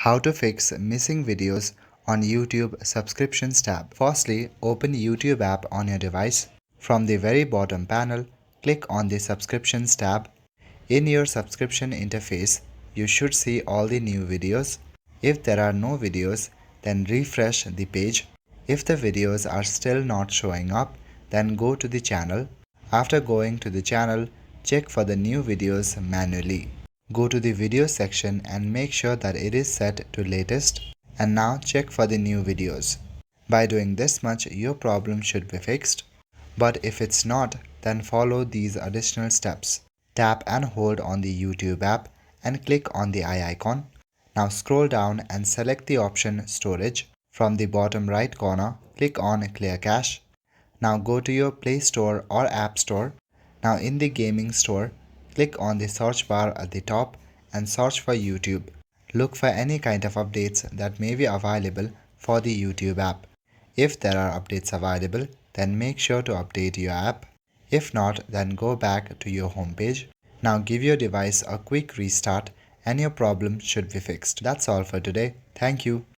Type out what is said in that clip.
How to fix missing videos on YouTube subscriptions tab. Firstly, open YouTube app on your device. From the very bottom panel, click on the subscriptions tab. In your subscription interface, you should see all the new videos. If there are no videos, then refresh the page. If the videos are still not showing up, then go to the channel. After going to the channel, check for the new videos manually. Go to the video section and make sure that it is set to latest, and now check for the new videos. By doing this much, your problem should be fixed. But if it's not, then follow these additional steps. Tap and hold on the YouTube app and click on the eye icon. Now scroll down and select the option Storage. From the bottom right corner, click on Clear Cache. Now go to your Play Store or App Store. Now in the gaming store, click on the search bar at the top and search for YouTube. Look for any kind of updates that may be available for the YouTube app. If there are updates available, then make sure to update your app. If not, then go back to your home page. Now give your device a quick restart and your problem should be fixed. That's all for today. Thank you.